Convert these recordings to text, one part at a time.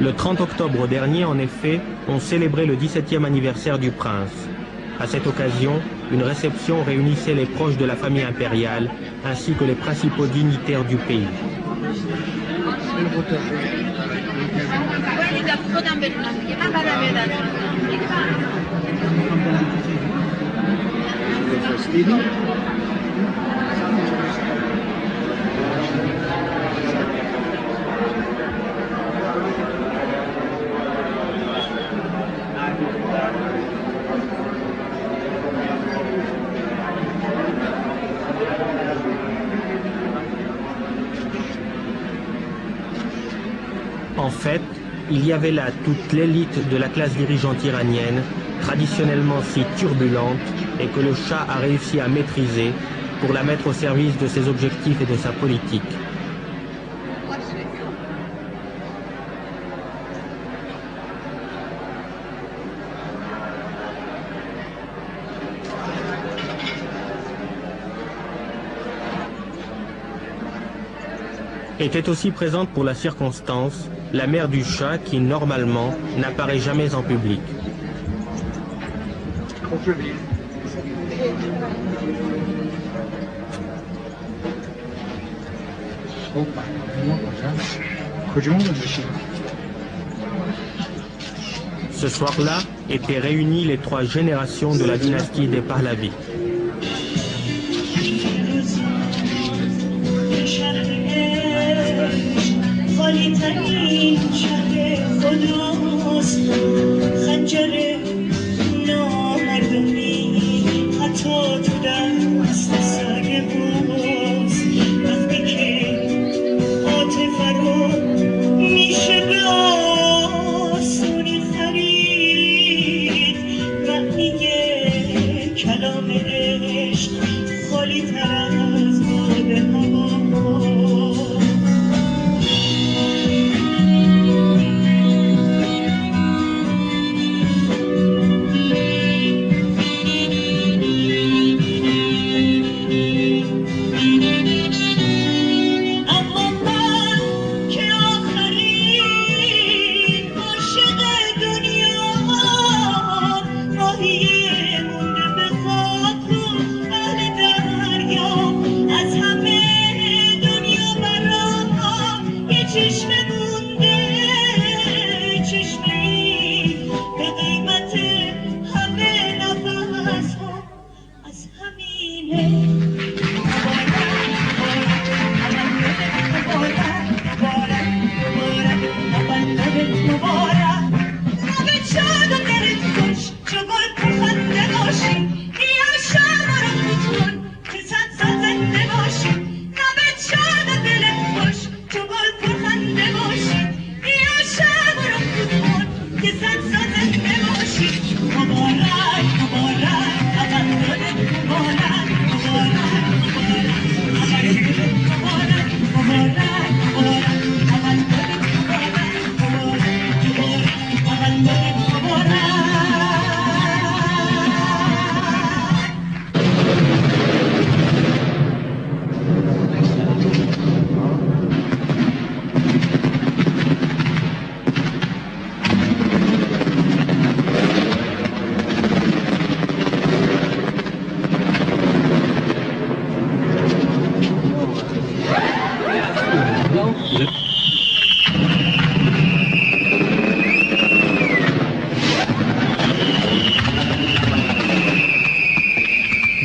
Le 30 octobre dernier, en effet, on célébrait le 17e anniversaire du prince. À cette occasion, une réception réunissait les proches de la famille impériale ainsi que les principaux dignitaires du pays. En fait, il y avait là toute l'élite de la classe dirigeante iranienne, traditionnellement si turbulente, et que le Shah a réussi à maîtriser pour la mettre au service de ses objectifs et de sa politique. Était aussi présente pour la circonstance la mère du Shah qui, normalement, n'apparaît jamais en public. Ce soir-là étaient réunies les 3 générations de la dynastie des Pahlavis.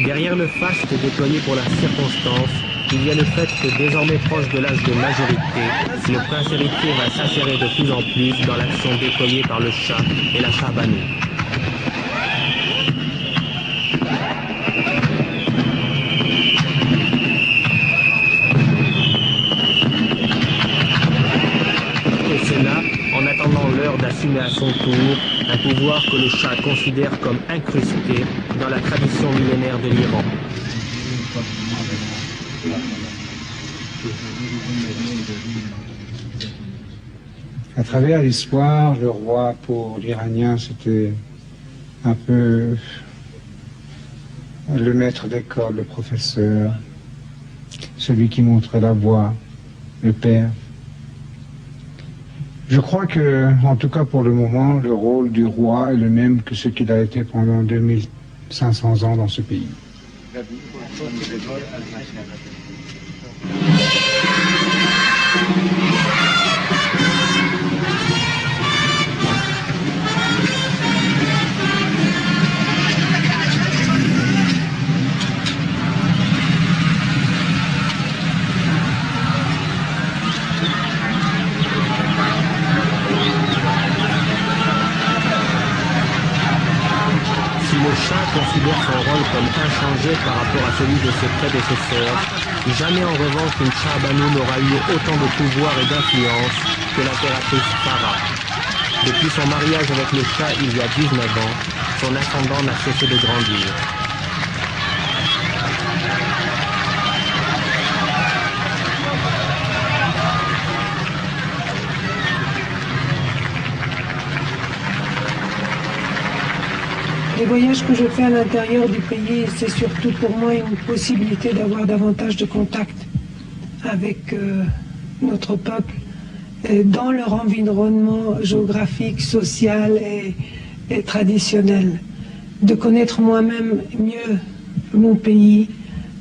Derrière le faste déployé pour la circonstance, il y a le fait que désormais proche de l'âge de majorité, le prince héritier va s'insérer de plus en plus dans l'action déployée par le Shah et la Shahbanu. Et c'est là, en attendant l'heure d'assumer à son tour un pouvoir que le Shah considère comme incrusté dans la tradition millénaire de l'Iran. À travers l'histoire, le roi pour l'Iranien, c'était un peu le maître d'école, le professeur, celui qui montrait la voie, le père. Je crois que, en tout cas pour le moment, le rôle du roi est le même que ce qu'il a été pendant 2500 ans dans ce pays. Si le Shah considère son rôle comme inchangé par rapport à celui de ses prédécesseurs, jamais en revanche une Shah Banu n'aura eu autant de pouvoir et d'influence que l'impératrice Farah. Depuis son mariage avec le Shah il y a 19 ans, son ascendant n'a cessé de grandir. Les voyages que je fais à l'intérieur du pays, c'est surtout pour moi une possibilité d'avoir davantage de contact avec notre peuple dans leur environnement géographique, social et traditionnel. De connaître moi-même mieux mon pays,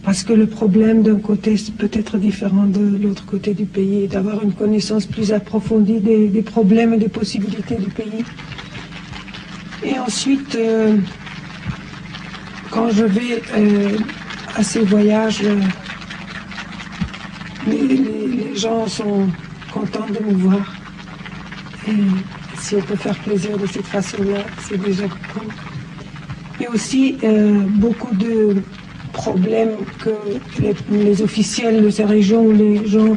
parce que le problème d'un côté peut être différent de l'autre côté du pays, d'avoir une connaissance plus approfondie des problèmes et des possibilités du pays. Et ensuite, quand je vais à ces voyages, les gens sont contents de me voir. Et si on peut faire plaisir de cette façon-là, c'est déjà beaucoup. Et aussi beaucoup de problèmes que les officiels de ces régions ou les gens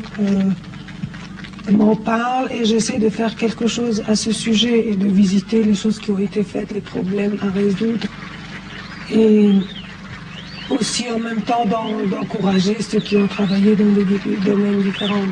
m'en parlent, et j'essaie de faire quelque chose à ce sujet et de visiter les choses qui ont été faites, les problèmes à résoudre, et aussi en même temps d'encourager ceux qui ont travaillé dans des domaines différents.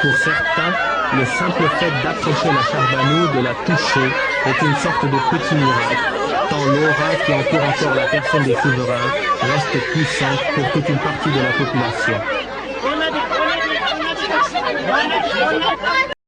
Pour certains, le simple fait d'approcher la Shah Banu, de la toucher, est une sorte de petit miracle, tant l'aura qui entoure encore la personne des souverains reste puissante pour toute une partie de la population.